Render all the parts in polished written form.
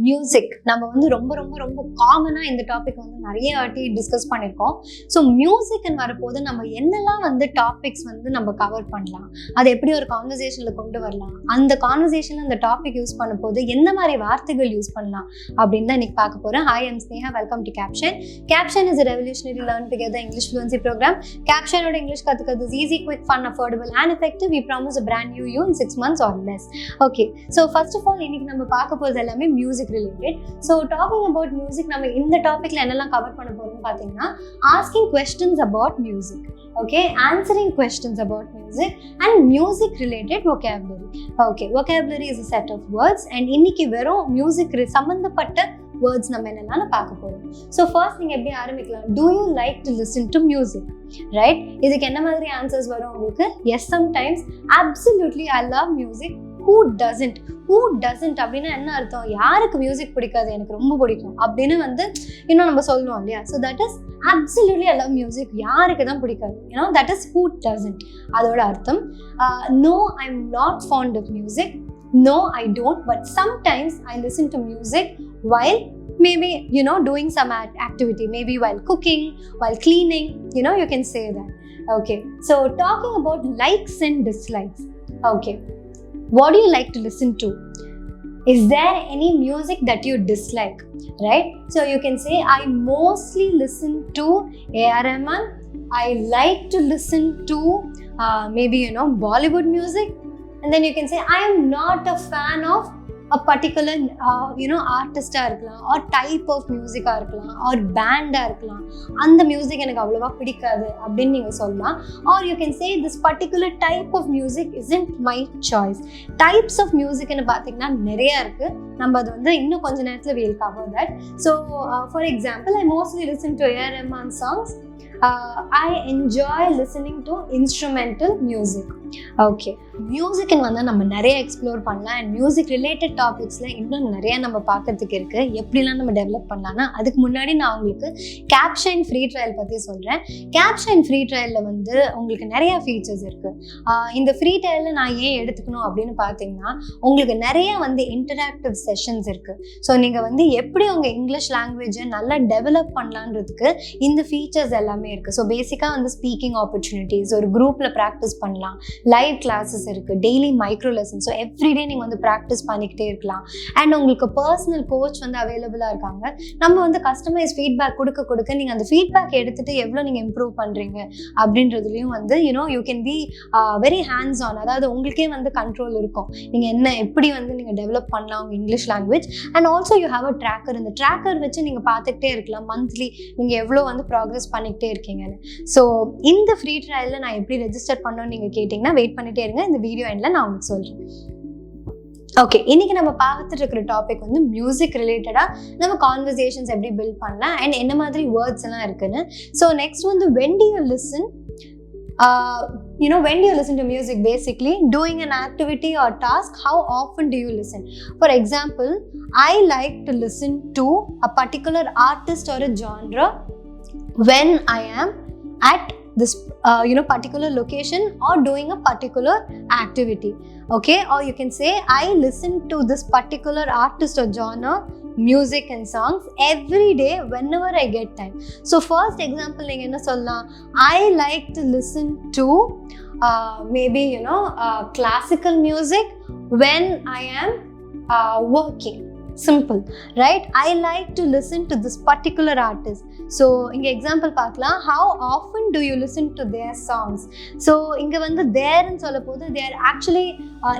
Music நம்ம வந்து ரொம்ப ரொம்ப ரொம்ப காமனாக இந்த டாபிக் வந்து நிறைய வாட்டி டிஸ்கஸ் பண்ணியிருக்கோம். ஸோ மியூசிக்னு வரப்போது நம்ம என்னெல்லாம் வந்து டாபிக்ஸ் வந்து நம்ம கவர் பண்ணலாம், அதை எப்படி ஒரு கான்வர்சேஷனில் கொண்டு வரலாம், அந்த கான்வர்சேஷனில் அந்த டாபிக் யூஸ் பண்ண போது எந்த மாதிரி வார்த்தைகள் யூஸ் பண்ணலாம் அப்படின்னு தான் இன்னைக்கு பார்க்க போகிறேன். Hi, I'm Sneha, welcome to Caption. Caption is a revolutionary learn together English fluency program. கேப்ஷனோட இங்கிலீஷ் கற்றுக்கிறது easy, quick, fun, affordable and effective. We promise a brand new you in 6 months or less. Okay, so first of all இன்னைக்கு நம்ம பார்க்க போகிறது எல்லாமே music related. So talking about music, நம்ம இந்த டாபிக்ல என்னெல்லாம் கவர் பண்ண போறோம்னு பாத்தீங்கன்னா, asking questions about music, okay, answering questions about music and music related vocabulary. Okay, vocabulary is a set of words and இன்னைக்கு வெறும் மியூசிக் சம்பந்தப்பட்ட வேர்ட்ஸ் நம்ம என்னெல்லாம் பார்க்க போறோம். ஸோ ஃபர்ஸ்ட் நீங்க எப்படி ஆரம்பிக்கலாம்? Do you like to listen to music? Right? இதுக்கு என்ன மாதிரி ஆன்சர்ஸ் வரும் உங்களுக்கு? Yes, sometimes. Absolutely, I love music. Who doesn't அப்படின்னா என்ன அர்த்தம்? யாருக்கு மியூசிக் பிடிக்காது, எனக்கு ரொம்ப பிடிக்கும் அப்படின்னு வந்து இன்னும் நம்ம சொல்லுவோம் இல்லையா? So that is absolutely I love music. யாருக்கு தான் பிடிக்காது? That is who doesn't. அதோட அர்த்தம் no, I'm not fond of music. No, I don't, but sometimes I listen to music while maybe doing some activity, maybe while cooking, while cleaning, you can say that. Okay, so talking about likes and dislikes. Okay, what do you like to listen to? Is there any music that you dislike? Right? So you can say, I mostly listen to A.R. Rahman. I like to listen to maybe Bollywood music. And then you can say, I am not a fan of a particular ஆர்டிஸ்டாக இருக்கலாம், R type of மியூசிக்காக இருக்கலாம், R பேண்டாக இருக்கலாம், அந்த music எனக்கு அவ்வளோவா பிடிக்காது அப்படின்னு நீங்கள் சொல்லலாம். Or you can say this particular type of music isn't my choice. Types of மியூசிக்னு பார்த்தீங்கன்னா நிறையா இருக்குது. நம்ம அது வந்து இன்னும் கொஞ்ச நேரத்தில் we'll cover that. So for example, I mostly listen to A.R. Rahman songs. I enjoy listening to instrumental music. Okay, மியூசிக்னு வந்து நம்ம நிறைய எக்ஸ்ப்ளோர் பண்ணலாம் அண்ட் மியூசிக் ரிலேட்டட் டாபிக்ஸில் இன்னும் நிறைய நம்ம பார்க்கறதுக்கு இருக்குது. எப்படிலாம் நம்ம டெவலப் பண்ணலாம்னா, அதுக்கு முன்னாடி நான் உங்களுக்கு கேப்ஷைன் ஃப்ரீ ட்ரையல் பற்றி சொல்கிறேன். கேப்ஷைன் ஃப்ரீ ட்ரையலில் வந்து உங்களுக்கு நிறையா ஃபீச்சர்ஸ் இருக்குது. இந்த ஃப்ரீ ட்ரையலில் நான் ஏன் எடுத்துக்கணும் அப்படின்னு பார்த்தீங்கன்னா, உங்களுக்கு நிறைய வந்து இன்டராக்டிவ் செஷன்ஸ் இருக்குது. ஸோ நீங்கள் வந்து எப்படி உங்கள் இங்கிலீஷ் லாங்குவேஜை நல்லா டெவலப் பண்ணலான்றதுக்கு இந்த ஃபீச்சர்ஸ் எல்லாமே இருக்குது. ஸோ பேசிக்காக வந்து ஸ்பீக்கிங் ஆப்பர்ச்சுனிட்டிஸ், ஒரு குரூப்பில் ப்ராக்டிஸ் பண்ணலாம், லைவ் கிளாஸஸ் இருக்குது, daily micro lesson. So everyday நீங்கள் வந்து ப்ராக்டிஸ் பண்ணிக்கிட்டே இருக்கலாம். அண்ட் உங்களுக்கு பர்சனல் கோச் வந்து அவைலபிளாக இருக்காங்க. நம்ம வந்து கஸ்டமைஸ் ஃபீட்பேக் கொடுக்க நீங்கள் அந்த ஃபீட்பேக் எடுத்துகிட்டு எவ்வளோ நீங்கள் இம்ப்ரூவ் பண்ணுறீங்க அப்படின்றதுலையும் வந்து you can be very hands on. அதாவது உங்களுக்கே வந்து கண்ட்ரோல் இருக்கும், நீங்கள் எப்படி வந்து நீங்கள் டெவலப் பண்ணலாம் உங்கள் English language. And also you have a tracker. இந்த ட்ராக்கர் வச்சு நீங்கள் பார்த்துக்கிட்டே இருக்கலாம் மந்த்லி நீங்கள் எவ்வளோ வந்து ப்ராக்ரஸ் பண்ணிக்கிட்டே இருக்கீங்கன்னு. ஸோ இந்த ஃப்ரீ ட்ரையலில் நான் எப்படி ரெஜிஸ்டர் பண்ணணும்னு நீங்கள் கேட்டிங்கன்னா வெயிட் பண்ணிட்டே இருங்க. இந்த வீடியோ எண்டில் நான் உங்களுக்கு சொல்கிறேன். ஓகே, இன்னைக்கு நம்ம பார்த்துட்டு இருக்கிற டாபிக் வந்து மியூசிக் ரிலேட்டடாக நம்ம கான்வர்சேஷன்ஸ் எப்படி பில்ட் பண்ணலாம் அண்ட் என்ன மாதிரி வேர்ட்ஸ் எல்லாம் இருக்குன்னு. ஸோ நெக்ஸ்ட் வந்து when do you listen to music? Basically doing an activity or task, how often do you listen? For example, I like to listen to a particular artist or a genre when I am at this particular location or doing a particular activity. Okay, or you can say I listen to this particular artist or genre music and songs every day whenever I get time. So first example நீங்க என்ன சொல்லலாம்? I like to listen to maybe classical music when I am working. Simple, right? I like to listen to this particular artist. So இங்க example பார்க்கலாம். How often do you listen to their songs? So இங்க வந்து தேர்ன்னு சொல்ல போது they are actually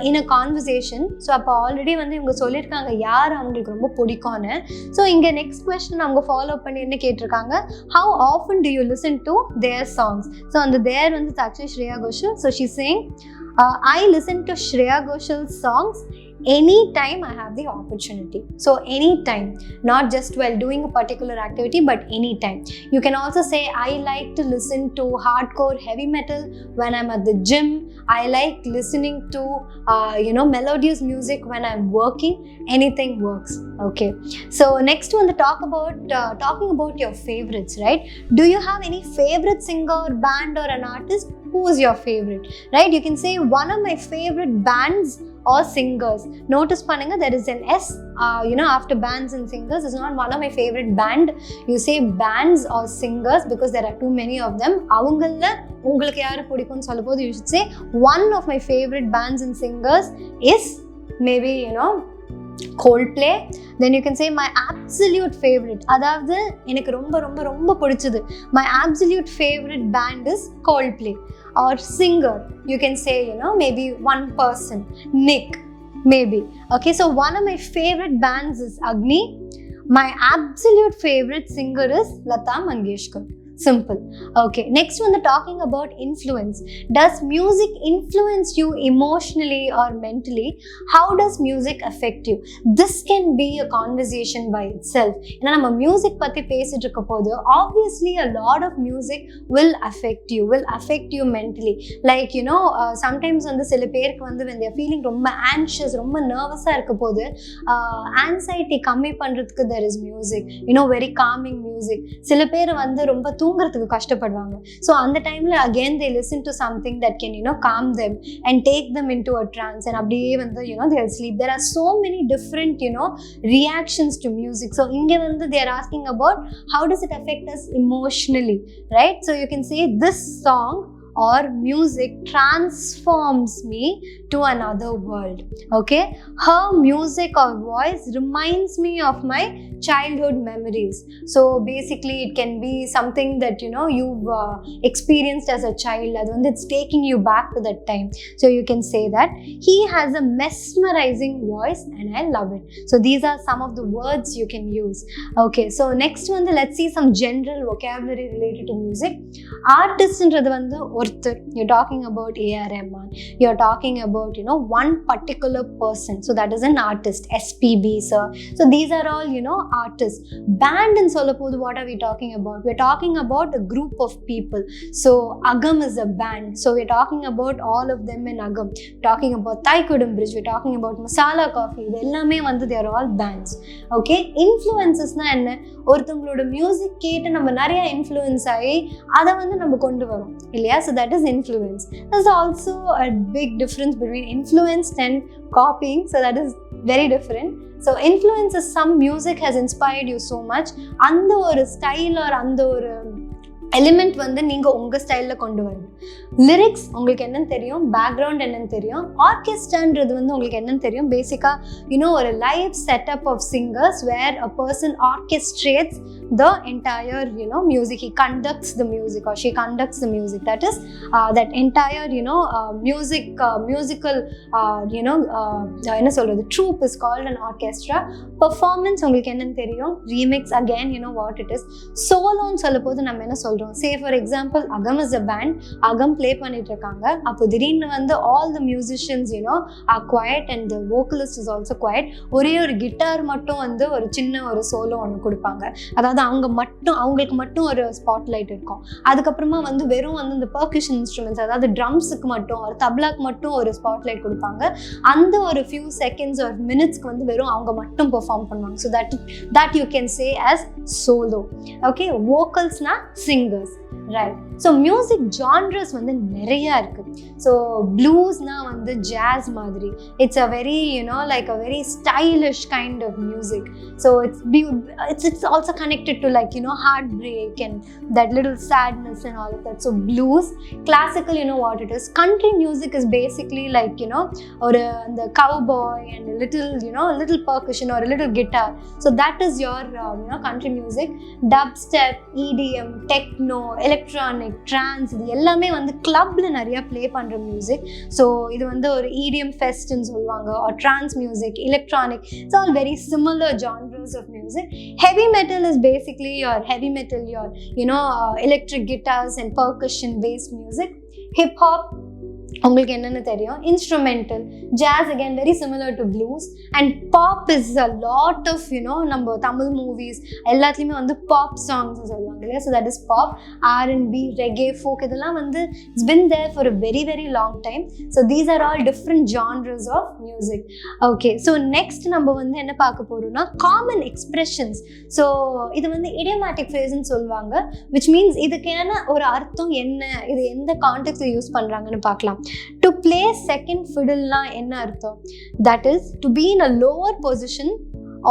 in a conversation. So அப்போ already வந்து இவங்க சொல்லியிருக்காங்க யார் அவங்களுக்கு ரொம்ப பிடிக்கும்னு. ஸோ இங்கே நெக்ஸ்ட் கொஸ்டின் அவங்க ஃபாலோ பண்ணி என்ன கேட்டிருக்காங்க? How often do you listen to their songs? So அந்த தேர் வந்து actually Shreya Ghoshal. So she's saying I listen to Shreya Goshal's songs anytime I have the opportunity. So anytime, not just while doing a particular activity, but anytime. You can also say I like to listen to hardcore heavy metal when I'm at the gym. I like listening to melodious music when I'm working. Anything works. Okay, so next one, talking about your favorites, right? Do you have any favorite singer, band or an artist? who is your favorite, right? You can say one of my favorite bands or singers. Notice pannunga, there is an S after bands and singers. It's not one of my favorite band. You say bands or singers because there are too many of them. avungalla ungalku yaru pidikkum sollumbodhu you should say one of my favorite bands and singers is maybe Coldplay. Then you can say my absolute favorite, அதாவது எனக்கு ரொம்ப ரொம்ப ரொம்ப பிடிச்சது, my absolute favorite band is Coldplay. Or singer, you can say maybe one person, Nick, maybe. Okay, so one of my favorite bands is Agni. My absolute favorite singer is Lata Mangeshkar. Simple. Okay, next one, talking about influence. Does music influence you emotionally or mentally? How does music affect you? This can be a conversation by itself. ஏன்னா நம்ம music பற்றி பேசிட்டு இருக்க போது obviously a lot of music will affect you mentally. Like sometimes சில பேருக்கு when they are feeling ரொம்ப anxious, ரொம்ப nervous-ஆ இருக்க போது anxiety கம்மி பண்ணுறதுக்கு there is music, very calming music. சில பேர் ரொம்ப தூங்குறதுக்கு கஷ்டப்படுவாங்க. ஸோ அந்த டைம்ல again they listen to something that can calm them and take them into a trance and அப்படியே they'll sleep. There are so many different reactions to music. So இங்க they are asking about how does it affect us emotionally, right? So you can say this song or music transforms me to another world. Okay, her music or voice reminds me of my childhood memories. So basically it can be something that you've experienced as a child. It's taking you back to that time. So you can say that he has a mesmerizing voice and I love it. So these are some of the words you can use. Okay, so next one, let's see some general vocabulary related to music. Artist ன்றது ஒருத்தர், you're talking about A.R. Rahman, you're talking about one particular person, so that is an artist. SPB sir. So these are all artists. Band and solapod, what are we talking about? We're talking about a group of people. So Agam is a band, so we're talking about all of them in Agam. Talking about Thaikudam Bridge, we're talking about Masala Coffee. They ellame they are all bands. Okay, influences na enna, ஒருத்தங்களோட music கேட்டு நம்ம நிறைய influence ஆகி அதை நம்ம கொண்டு வரோம் இல்லையா? So that is influence. There's also a big difference between influence and copying. So that is very different. So influence is some music has inspired you so much. அந்த ஒரு ஸ்டைல் or அந்த ஒரு எலிமெண்ட் நீங்கள் உங்கள் ஸ்டைலில் கொண்டு வரணும். Lyrics உங்களுக்கு என்னன்னு தெரியும், பேக்ரவுண்ட் என்னன்னு தெரியும். ஆர்கெஸ்ட்ரான்றது உங்களுக்கு என்னன்னு தெரியும். பேசிக்காக ஒரு live setup of singers where a person orchestrates the entire music. He conducts the music or she conducts the music. That is that entire musical என்ன சொல்றது, troupe is called an orchestra. Performance உங்களுக்கு என்னன்னு தெரியும். Remix, again what it is. Solo ன்னு சொல்லும்போது நம்ம என்ன சொல்றோம், say for example Agam is a band, Agam play பண்ணிட்டு இருக்காங்க. அப்போ திடீர்னு all the musicians are quiet and the vocalist is also quiet. ஒரே ஒரு கிட்டார் மட்டும் ஒரு சின்ன ஒரு சோலோ ஒன்று கொடுப்பாங்க. அதாவது அவங்களுக்கு மட்டும் ஒரு ஸ்பாட்லைட் இருக்கும். அதுக்கப்புறமா வெறும் இந்த பெர்கஷன் இன்ஸ்ட்ருமெண்ட்ஸ், அதாவது ட்ரம்ஸுக்கு மட்டும் ஒரு தப்லாக்கு மட்டும் ஒரு ஸ்பாட்லைட் கொடுப்பாங்க. அந்த ஒரு ஃபியூ செகண்ட்ஸ் ஒரு மினிட்ஸ்க்கு வெறும் அவங்க மட்டும் பெர்ஃபார்ம் பண்ணுவாங்க. So that you can say as solo. Okay, vocalsனா singers, right? So music genres நிறையா இருக்குது. ஸோ ப்ளூஸ்னா ஜாஸ் மாதிரி, it's a very like a very stylish kind of music. So it's also connected to heartbreak and that little sadness and all of that. So blues. Classical, what it is. Country music is basically like or the cowboy and a little percussion or a little guitar. So that is your country music. Dubstep, EDM, techno, electronic, trance, இது எல்லாமே கிளப்ல நிறைய play பண்ற music. So இது ஒரு EDM ஃபெஸ்ட்னு சொல்லுவாங்க, or trance music, electronic. It's all very similar genres of music. Heavy metal is basically your heavy metal, your electric guitars and percussion based music. Hip hop, உங்களுக்கு என்னென்னு தெரியும். Instrumental, jazz again very similar to blues, and pop is a lot of நம்ம Tamil movies எல்லாத்துலேயுமே வந்து pop songs சொல்லுவாங்க இல்லையா. So that is pop. R&B, reggae, folk இதெல்லாம் வந்து it's been there for a very very long time. So these are all different genres of music. Okay, so next நம்ம வந்து என்ன பார்க்க போறோம்னா common expressions. ஸோ இது வந்து idiomatic phrase சொல்லுவாங்க, which means இதுக்கான ஒரு அர்த்தம் என்ன, இது எந்த கான்டெக்ட்ல யூஸ் பண்றாங்கன்னு பார்க்கலாம். To play second fiddle na enna artham? That is to be in a lower position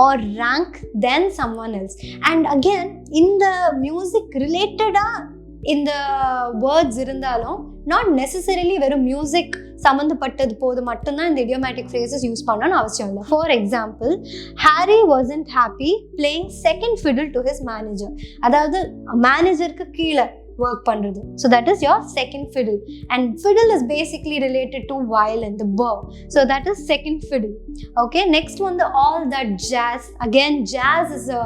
or rank than someone else. And again, in the music related in the words irundhalum not necessarily veru music சம்மந்தப்பட்டது போது மட்டும்தான் இந்த idiomatic phrases use பண்ணணும்னு அவசியம் இல்லை. For example, Harry wasn't happy playing second fiddle to his manager. அதாவது மேனேஜருக்கு கீழே work பண்றது. So that is your second fiddle, and fiddle is basically related to violin, the bow. So that is second fiddle. Okay, next one, the all that jazz. Again, jazz is a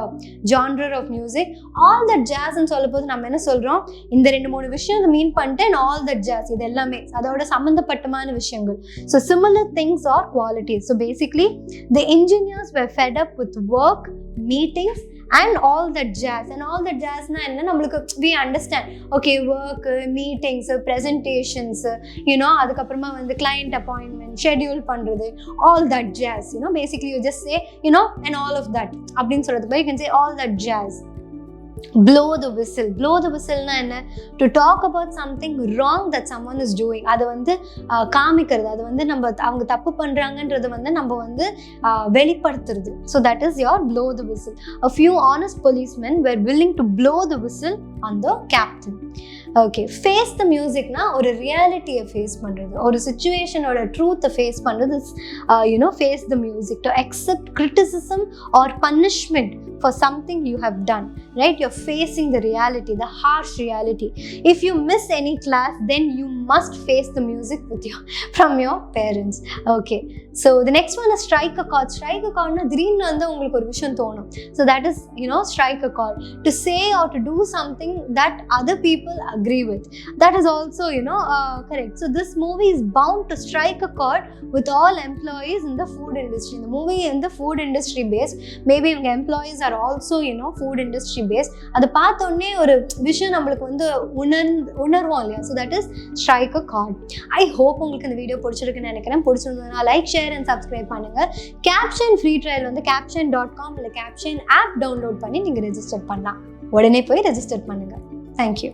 genre of music. All that jazz ன்னு சொல்லும்போது நம்ம என்ன சொல்றோம், இந்த 2-3 விஷயம் மீன் பண்ணிட்டேன். all that jazz இது எல்லாமே அதோட சம்பந்தப்பட்டமான விஷயங்கள். So similar things or qualities. So basically the engineers were fed up with work, meetings and all that jazz. And all that jazz na enna namakku we understand, okay, work, meetings, presentations, adukapparama vandu client appointment schedule pandrathu, all that jazz, basically you just say and all of that appdin solradhukku you can say all that jazz. Blow the whistle. Blow the whistle na enna, to talk about something wrong that someone is doing. அது வந்து காமிக்கிறது, அது வந்து நம்ம அவங்க தப்பு பண்றாங்கன்றது வந்து நம்ம வந்து வெளிப்படுத்துறது. So that is your blow the whistle. A few honest policemen were willing to blow the whistle on the captain. Okay, face the music na ஒரு ரியாலிட்டியை ஃபேஸ் பண்றது, ஒரு சிச்சுவேஷனோட ட்ரூத்தை ஃபேஸ் பண்றது. Face the music, to accept criticism or punishment for something you have done, right? You're facing the reality, the harsh reality. If you miss any class, then you must face the music with from your parents. Okay, so the next one is strike a chord. Strike a chord na திடீர்னு வந்து உங்களுக்கு ஒரு விஷயம் தோணும். So that is strike a chord, to say or to do something that other people agree with. That is also correct. So this movie is bound to strike a chord with all employees in the food industry. The movie in the food industry based, maybe இவங்க employees are also food industry based. அது பார்த்த உடனே ஒரு விஷயம் நம்மளுக்கு வந்து உணர்வோம் இல்லையா. So that is strike a chord. I hope உங்களுக்கு இந்த வீடியோ பிடிச்சிருக்குன்னு நினைக்கிறேன். பிடிச்சிருந்ததுன்னா லைக், ஷேர் அண்ட் சப்ஸ்கிரைப் பண்ணுங்க. Capshine ஃப்ரீ ட்ரையல் வந்து capshine.com இல்லை Capshine ஆப் டவுன்லோட் பண்ணி நீங்க ரெஜிஸ்டர் பண்ணலாம். உடனே போய் ரெஜிஸ்டர் பண்ணுங்க. Thank you.